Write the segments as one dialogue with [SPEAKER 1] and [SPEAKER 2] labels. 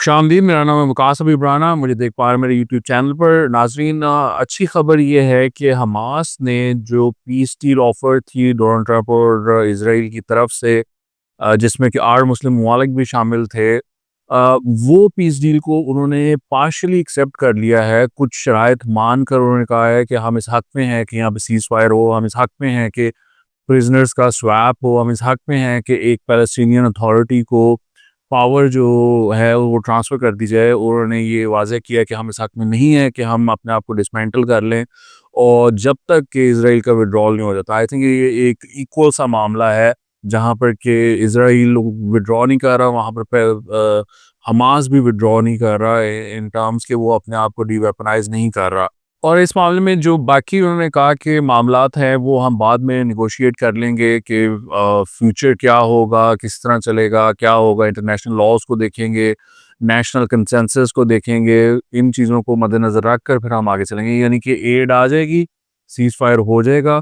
[SPEAKER 1] खुशामदीद, मेरा नाम है वकास हबीब राना। मुझे देख पा रहे हैं मेरे यूट्यूब चैनल पर। नाज़रीन, अच्छी खबर ये है कि हमास ने जो पीस डील ऑफ़र थी डोनाल्ड ट्रंप और इज़राइल की तरफ से, जिसमें कि 8 मुस्लिम ममालिक भी शामिल थे, वो पीस डील को उन्होंने पार्शियली एक्सेप्ट कर लिया है। कुछ शराइत मान कर उन्होंने कहा है कि हम इस हक़ में हैं कि यहाँ पे सीज़फायर हो, हम इस हक़ में हैं कि प्रिज़नर्स का स्वैप हो, हम इस हक़ में हैं कि एक पैलेस्टीनियन अथॉरिटी को पावर जो है वो ट्रांसफ़र कर दी जाए। और उन्होंने ये वाज़ेह किया कि हम इस हक़ में नहीं हैं कि हम अपने आप को डिसमेंटल कर लें, और जब तक कि इज़राइल का विथड्रॉल नहीं हो जाता। आई थिंक ये एक इक्वल सा मामला है, जहाँ पर कि इज़राइल विथड्रॉ नहीं कर रहा, वहाँ पर हमास भी विथड्रॉ नहीं कर रहा है इन टर्म्स के वो अपने आप को डीवेपनाइज़ नहीं कर रहा। और इस मामले में जो बाकी उन्होंने कहा कि मामलात हैं वो हम बाद में नेगोशिएट कर लेंगे कि फ्यूचर क्या होगा, किस तरह चलेगा, क्या होगा, इंटरनेशनल लॉज़ को देखेंगे, नेशनल कंसेंसस को देखेंगे। इन चीज़ों को मद्देनज़र रख कर फिर हम आगे चलेंगे, यानी कि एड आ जाएगी, सीज़ फायर हो जाएगा,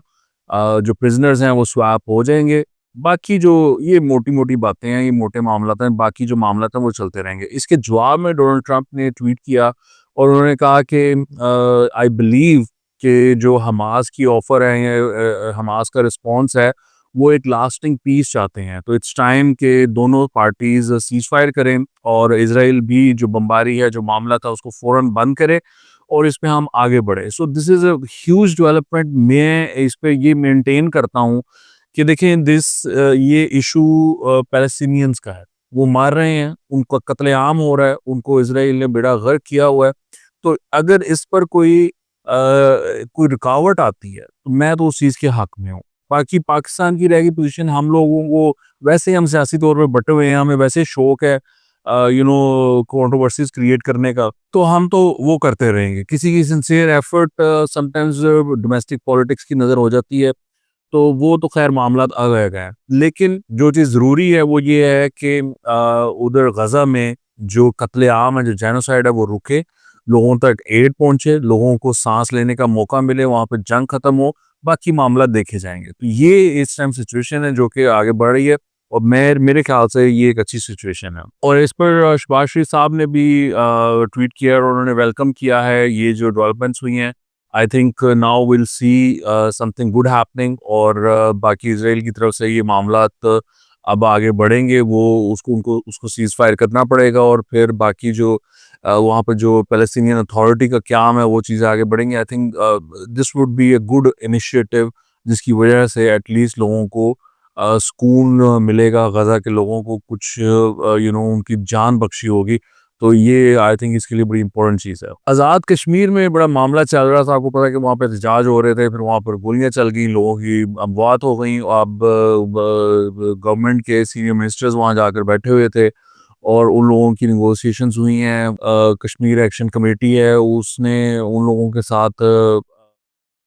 [SPEAKER 1] जो प्रिजनर्स हैं वो स्वैप हो जाएंगे। बाकी जो ये मोटी-मोटी बातें हैं, ये मोटे मामलात हैं, बाकी जो मामलात हैं वो चलते रहेंगे। इसके जवाब में डोनाल्ड ट्रंप ने ट्वीट किया और उन्होंने कहा कि आई बिलीव कि जो हमास की ऑफ़र है या हमास का रिस्पॉन्स है, वो एक लास्टिंग पीस चाहते हैं। तो इट्स टाइम कि दोनों पार्टीज़ सीज़ फायर करें और इज़राइल भी जो बमबारी है, जो मामला था, उसको फ़ौरन बंद करे और इस पे हम आगे बढ़े। So this is a huge development. मैं इस पे ये मेंटेन करता हूँ कि देखें, ये इशू पैलेस्टीनियंस का है। वो मार रहे हैं, उनका कत्लेआम हो रहा है, उनको इज़राइल ने बेड़ा गर्क किया हुआ है। तो अगर इस पर कोई रुकावट आती है, तो मैं तो उस चीज़ के हक में हूँ। बाकी पाकिस्तान की रहेगी पोज़ीशन, हम लोगों को वैसे हम सियासी तौर पे बँटे हुए हैं, हमें वैसे शौक है कंट्रोवर्सीज़ क्रिएट करने का, तो हम तो वो करते रहेंगे। किसी की sincere effort sometimes domestic politics की नज़र हो जाती है, तो वो तो ख़ैर मामलात अलग हैं। लेकिन जो चीज़ ज़रूरी है वो ये है कि उधर गज़ा में जो कत्ले-आम है, जो जेनोसाइड है, वो रुके, लोगों तक एड पहुँचे, लोगों को साँस लेने का मौका मिले, वहाँ पे जंग ख़त्म हो, बाकी मामला देखे जाएँगे। तो ये इस टाइम सिचुएशन है जो कि आगे बढ़ रही है, और मेरे ख़्याल से ये एक अच्छी सिचुएशन है। और इस पर शहबाज शरीफ साहब ने भी ट्वीट किया और उन्होंने वेलकम किया है ये जो डेवलपमेंट्स हुई हैं। I think now will see something good happening, और बाकी इज़राइल की तरफ से ये मामलात अब आगे बढ़ेंगे, वो उसको सीज़ फायर करना पड़ेगा, और फिर बाकी जो वहाँ पर जो पैलेस्टीनियन अथॉरिटी का क़याम है वो चीज़ें आगे बढ़ेंगी। I think this would be a good initiative, जिसकी वजह से एटलीस्ट लोगों को सुकून मिलेगा, गज़ा के लोगों को कुछ उनकी जान बख्शी होगी। तो ये आई थिंक इसके लिए बड़ी इंपॉर्टेंट चीज़ है। आज़ाद कश्मीर में बड़ा मामला चल रहा था, आपको पता है कि वहाँ पे एहतजाज हो रहे थे, फिर वहाँ पर गोलियाँ चल गई, लोगों की अमवात हो गई। अब गवर्नमेंट के सीनियर मिनिस्टर्स वहाँ जाकर बैठे हुए थे और उन लोगों की नेगोशिएशंस हुई हैं। कश्मीर एक्शन कमेटी है, उसने उन लोगों के साथ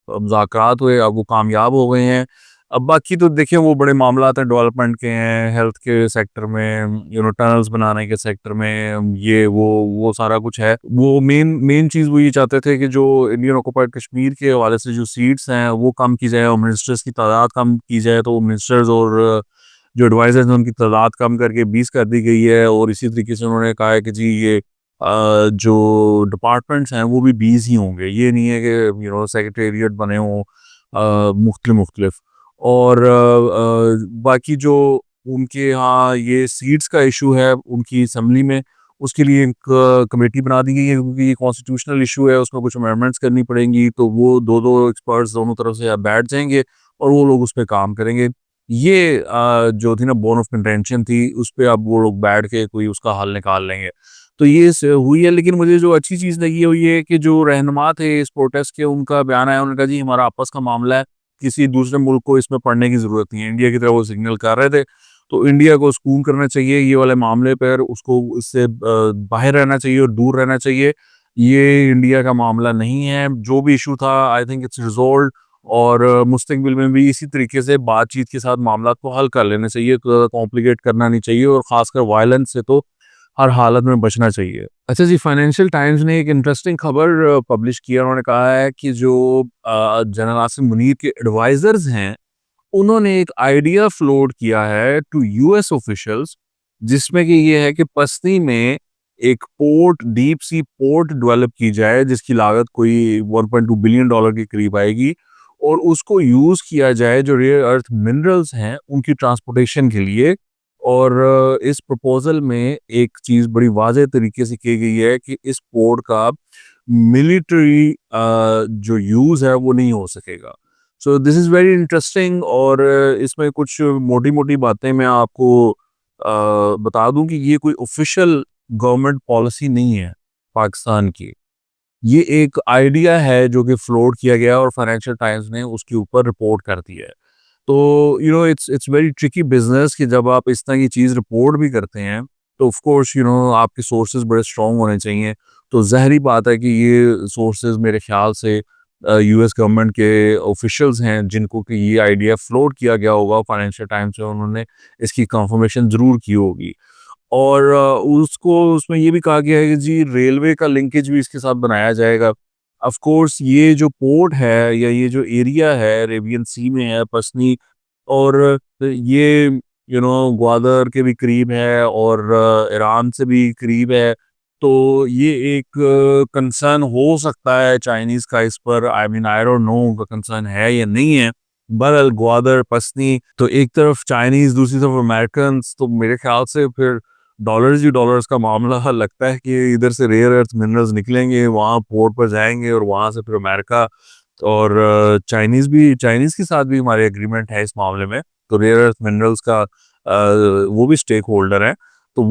[SPEAKER 1] मुज़ाकरात हुए, अब वो कामयाब हो गए हैं। अब बाकी तो देखिए वो बड़े मामलात हैं, डेवलपमेंट के हैं, हेल्थ के सेक्टर में, टनल्स बनाने के सेक्टर में, ये वो सारा कुछ है। वो मेन मेन चीज़ वो ये चाहते थे कि जो इंडियन ऑक्युपाइड कश्मीर के हवाले से जो सीट्स हैं वो कम की जाए और मिनिस्टर्स की तादाद कम की जाए। तो मिनिस्टर्स और जो एडवाइज़र्स हैं उनकी तादाद कम करके 20 कर दी गई है, और इसी तरीके से उन्होंने कहा है कि जी ये जो डिपार्टमेंट्स हैं वो भी 20 ही होंगे। ये नहीं है कि सेक्रेटेरिएट बने हों मुख्तलिफ। और बाकी जो उनके यहाँ ये सीट्स का इशू है उनकी असम्बली में, उसके लिए एक कमेटी बना दी गई है, क्योंकि ये कॉन्स्टिट्यूशनल इशू है, उसमें कुछ अमेंडमेंट्स करनी पड़ेंगी। तो वो 2-2 एक्सपर्ट्स दोनों तरफ से बैठ जाएंगे और वो लोग उस पे काम करेंगे। ये जो थी ना बोन ऑफ कंटेंशन थी, उस पे अब वो लोग बैठ के कोई उसका हल निकाल लेंगे। तो ये हुई है। लेकिन मुझे जो अच्छी चीज़ लगी वो ये है कि जो रहनुमा थे इस प्रोटेस्ट के, उनका बयान आया, उन्होंने कहा जी हमारा आपस का मामला है, किसी दूसरे मुल्क को इसमें पढ़ने की ज़रूरत नहीं है। इंडिया की तरफ वो सिग्नल कर रहे थे, तो इंडिया को सुकून करना चाहिए ये वाले मामले पर, उसको इससे बाहर रहना चाहिए और दूर रहना चाहिए। ये इंडिया का मामला नहीं है। जो भी इशू था आई थिंक इट्स रिज़ॉल्व्ड, और मुस्तकबिल में भी इसी तरीके से बातचीत के साथ मामला को हल कर लेना चाहिए। कॉम्प्लिकेट करना नहीं चाहिए, और ख़ासकर वायलेंस से तो हर हालत में बचना चाहिए। अच्छा जी, फाइनेंशियल टाइम्स ने एक इंटरेस्टिंग खबर पब्लिश किया। उन्होंने कहा है कि जो जनरल आसिम मुनीर के एडवाइजर्स हैं, उन्होंने एक आइडिया फ्लोट किया है टू यूएस ऑफिशियल्स, जिसमें कि ये है कि पसनी में एक port, deep sea port develop की जाए जिसकी लागत कोई 1.2 बिलियन डॉलर के करीब आएगी, और उसको यूज़ किया जाए जो रेयर अर्थ मिनरल्स हैं उनकी ट्रांसपोर्टेशन के लिए। और इस प्रपोज़ल में एक चीज़ बड़ी वाज़ेह तरीके से की गई है कि इस पोर्ट का मिलिट्री जो यूज़ है वो नहीं हो सकेगा। So this is very interesting, और इसमें कुछ मोटी-मोटी बातें मैं आपको बता दूँ कि ये कोई ऑफ़िशियल गवर्नमेंट पॉलिसी नहीं है पाकिस्तान की। ये एक आइडिया है जो कि फ्लोट किया गया और फाइनेंशियल टाइम्स ने उसके ऊपर रिपोर्ट कर दी है। तो इट्स वेरी ट्रिकी बिज़नेस कि जब आप इस तरह की चीज़ रिपोर्ट भी करते हैं, तो ऑफ कोर्स आपके सोर्सेज़ बड़े स्ट्रॉन्ग होने चाहिए। तो ज़ाहिर-सी बात है कि ये सोर्सेज़ मेरे ख़्याल से यूएस गवर्नमेंट के ऑफिशियल्स हैं जिनको कि ये आइडिया फ्लोट किया गया होगा फाइनेंशियल टाइम्स में, उन्होंने इसकी कंफर्मेशन ज़रूर की होगी। और उसको उसमें ये भी कहा गया है कि जी रेलवे का लिंकेज भी इसके साथ बनाया जाएगा। ऑफ कोर्स ये जो पोर्ट है या ये जो एरिया है अरेबियन सी में है, पसनी, और ये ग्वादर के भी करीब है और ईरान से भी करीब है। तो ये एक कंसर्न हो सकता है चाइनीज़ का इस पर। I mean I don't know उनका कंसर्न है या नहीं है। बहरहाल ग्वादर, पसनी, तो एक तरफ चाइनीज़, दूसरी तरफ अमेरिकन्स, तो मेरे ख्याल से फिर डॉलर्स ही डॉलर्स का मामला लगता है कि इधर से रेयर अर्थ मिनरल्स निकलेंगे, वहाँ पोर्ट पर जाएँगे और वहाँ से फिर अमेरिका और चाइनीज़ के साथ भी हमारे एग्रीमेंट है इस मामले में। तो रेयर अर्थ मिनरल्स का वो भी स्टेक होल्डर है। तो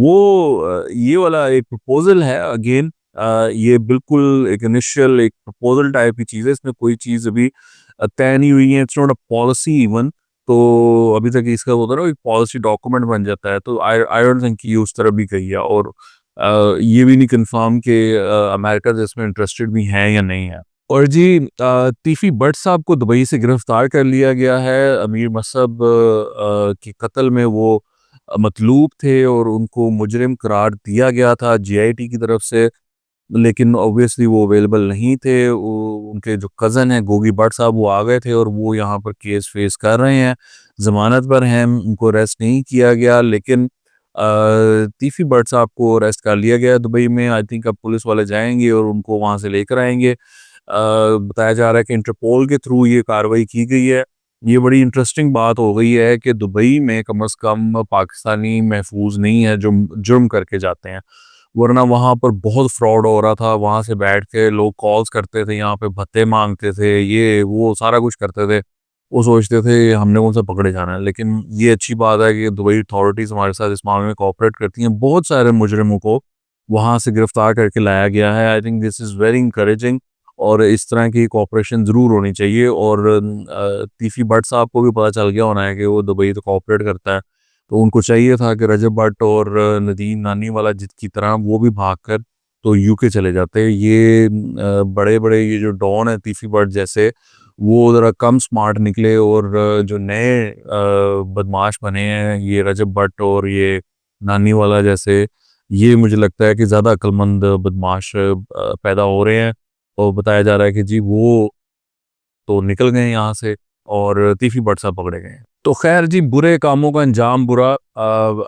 [SPEAKER 1] ये वाला एक प्रपोज़ल है अगेन। ये बिल्कुल एक इनिशियल एक प्रपोज़ल टाइप की चीज़ है, इसमें कोई चीज़ अभी तय नहीं हुई है, it's not a policy even. तो अभी तक इसका होता है ना एक पॉलिसी डॉक्यूमेंट बन जाता है, तो आई डोंट थिंक ये उस तरफ भी गई है। और ये भी नहीं कंफर्म कि अमेरिका इसमें इंटरेस्टेड भी हैं या नहीं है। और जी तीफी भट्ट साहब को दुबई से गिरफ्तार कर लिया गया है। अमीर मसहब के कत्ल में वो मतलूब थे और उनको मुजरिम करार दिया गया था जीआईटी की तरफ से, लेकिन ऑब्वियसली वो अवेलेबल नहीं थे। उनके जो कज़न हैं गोगी भट्ट साहब, वो आ गए थे और वो यहाँ पर केस फेस कर रहे हैं, ज़मानत पर हैं, उनको अरेस्ट नहीं किया गया। लेकिन तीफी भट्ट साहब को अरेस्ट कर लिया गया दुबई में। आई थिंक अब पुलिस वाले जाएंगे और उनको वहाँ से लेकर आएंगे। बताया जा रहा है कि इंटरपोल के थ्रू ये कार्रवाई की गई है। ये बड़ी इंटरेस्टिंग बात हो गई है कि दुबई में कम से कम पाकिस्तानी महफूज नहीं है जो जुर्म करके जाते हैं, वरना वहाँ पर बहुत फ्रॉड हो रहा था। वहाँ से बैठ के लोग कॉल्स करते थे, यहाँ पे भत्ते मांगते थे, ये वो सारा कुछ करते थे। वो सोचते थे हमने कौन सा पकड़े जाना है। लेकिन ये अच्छी बात है कि दुबई अथॉरिटीज़ हमारे साथ इस मामले में कोऑपरेट करती हैं। बहुत सारे मुजरिमों को वहाँ से गिरफ्तार करके लाया गया है। I think this is very encouraging, और इस तरह की कोऑपरेशन ज़रूर होनी चाहिए। और तीफी भट्ट साहब को भी पता चल गया होना है कि वो दुबई तो कोऑपरेट करता है, तो उनको चाहिए था कि रजब भट्ट और नदीम नानीवाला की तरह वो भी भागकर तो यूके चले जाते। ये बड़े-बड़े ये जो डॉन है तीफी भट्ट जैसे, वो ज़रा कम स्मार्ट निकले, और जो नए बदमाश बने हैं ये रजब भट्ट और ये नानीवाला जैसे, ये मुझे लगता है कि ज़्यादा अक्लमंद बदमाश पैदा हो रहे हैं। और बताया जा रहा है कि जी वो तो निकल गए हैं यहाँ से और तीफी भट्ट साहब पकड़े गए हैं। तो ख़ैर जी, बुरे कामों का अंजाम बुरा।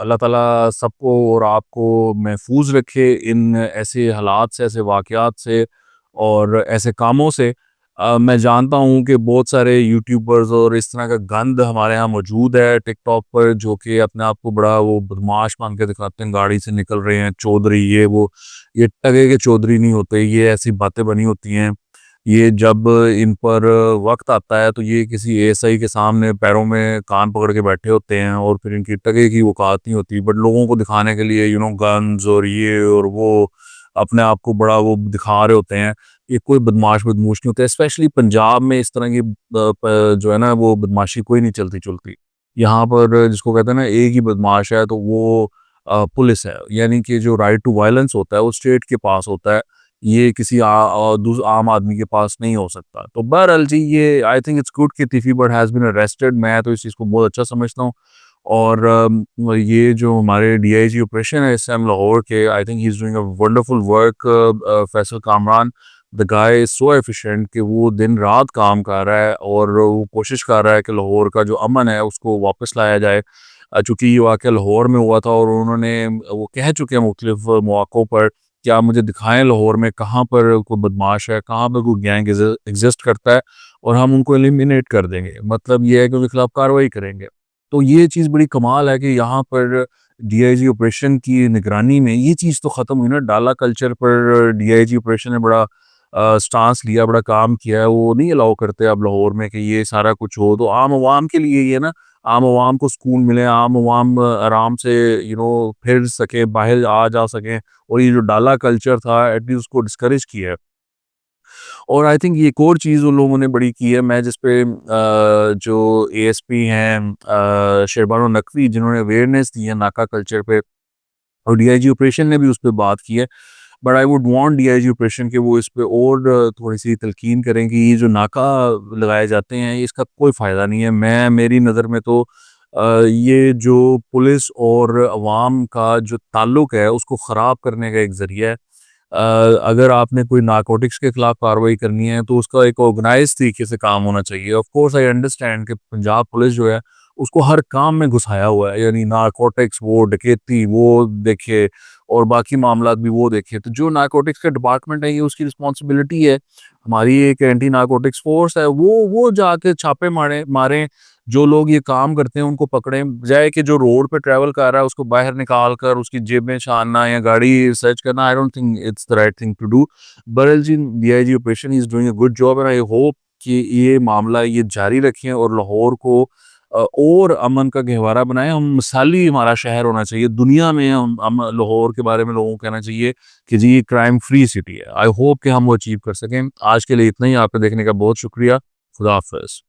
[SPEAKER 1] अल्लाह ताला सबको और आपको महफूज़ रखे इन ऐसे हालात से, ऐसे वाक़यात से और ऐसे कामों से। मैं जानता हूँ कि बहुत सारे यूट्यूबर्स और इस तरह का गंद हमारे यहाँ मौजूद है टिकटॉक पर, जो कि अपने आप को बड़ा वो बदमाश मान के दिखाते हैं, गाड़ी से निकल रहे हैं, चौधरी ये वो। ये टके के चौधरी नहीं होते, ये ऐसी बातें बनी होती हैं। ये जब इन पर वक़्त आता है तो ये किसी एएसआई के सामने पैरों में कान पकड़ के बैठे होते हैं और फिर इनकी टके की औकात नहीं होती, बट लोगों को दिखाने के लिए गन्स और ये और वो अपने आप को बड़ा वो दिखा रहे होते हैं। ये कोई बदमाश-वदमूश नहीं होते, स्पेशली पंजाब में इस तरह की जो है ना वो बदमाशी कोई नहीं चलती-चुलती। यहाँ पर जिसको कहते हैं ना एक ही बदमाश है, तो वो पुलिस है। यानी कि जो राइट टू वायलेंस होता है वो स्टेट के पास होता है। ये किसी आम आदमी के पास नहीं हो सकता। तो बहरहाल जी, ये आई थिंक इट्स गुड कि तीफी बट हैज़ बीन अरेस्टेड। मैं तो इस चीज़ को बहुत अच्छा समझता हूँ। और ये जो हमारे डीआईजी ऑपरेशन है इस टाइम लाहौर के, I think he is doing a wonderful work. Faisal Kamran, the guy is so efficient कि वो दिन रात काम कर रहा है और वो कोशिश कर रहा है कि लाहौर का जो अमन है उसको वापस लाया जाए। चूँकि ये वाक़या लाहौर में हुआ था और उन्होंने वो कह चुके हैं मुख्तलिफ़ मौक़ों पर कि आप मुझे दिखाएँ लाहौर में कहाँ पर कोई बदमाश है, कहाँ पर कोई गैंग एग्ज़िस्ट करता है और हम उनको एलिमिनेट कर देंगे। मतलब ये है कि उनके खिलाफ़ कार्रवाई करेंगे। तो ये चीज़ बड़ी कमाल है कि यहाँ पर डीआईजी ऑपरेशन की निगरानी में ये चीज़ तो ख़त्म हुई ना, डाला कल्चर पर डीआईजी ऑपरेशन ने बड़ा स्टांस लिया, बड़ा काम किया है। वो नहीं अलाउ करते अब लाहौर में कि ये सारा कुछ हो, तो आम अवाम के लिए ये ना, आम अवाम को सुकून मिले, आम अवाम आराम से फिर सकें, बाहर आ जा सकें और ये जो डाला कल्चर था एटलीस्ट उसको डिस्करेज किया है। और आई थिंक ये एक और चीज़ उन लोगों ने बड़ी की है, मैं जिस पे जो एएसपी हैं शहरबानो नकवी जिन्होंने अवेयरनेस दी है नाका कल्चर पे और डीआईजी ऑपरेशन ने भी उस पे बात की है। But I would want DIG operation के वो इस पे और थोड़ी-सी तल्कीन करें कि ये जो नाका लगाए जाते हैं इसका कोई फ़ायदा नहीं है। मैं मेरी नज़र में तो ये जो पुलिस और अवाम का जो ताल्लुक है उसको ख़राब करने का एक ज़रिया है। अगर आपने कोई नारकोटिक्स के खिलाफ कार्रवाई करनी है तो उसका एक ऑर्गेनाइज तरीके से काम होना चाहिए। ऑफ कोर्स आई अंडरस्टैंड कि पंजाब पुलिस जो है उसको हर काम में घुसाया हुआ है, यानी नारकोटिक्स वो डकैती वो देखे और बाकी मामलात भी वो देखे। तो जो नारकोटिक्स का डिपार्टमेंट है ये उसकी रिस्पॉन्सिबिलिटी है। हमारी एक एंटी नारकोटिक्स फोर्स है वो जाके छापे मारें, जो लोग ये काम करते हैं उनको पकड़ें, बजाय कि जो रोड पे ट्रैवल कर रहा है उसको बाहर निकाल कर उसकी जेब में छानना या गाड़ी सर्च करना। I don't think it's the right thing to do. बहरहाल जी, DIG operation is doing a good job and I hope कि ये मामला ये जारी रखें और लाहौर को और अमन का गहवारा बनाएं। हम मिसाली हमारा शहर होना चाहिए दुनिया में। हम लाहौर के बारे में लोगों को कहना चाहिए कि जी ये क्राइम फ्री सिटी है। आई होप कि हम वो अचीव कर सकें। आज के लिए इतना ही। आपका देखने का बहुत शुक्रिया। खुदा हाफिज।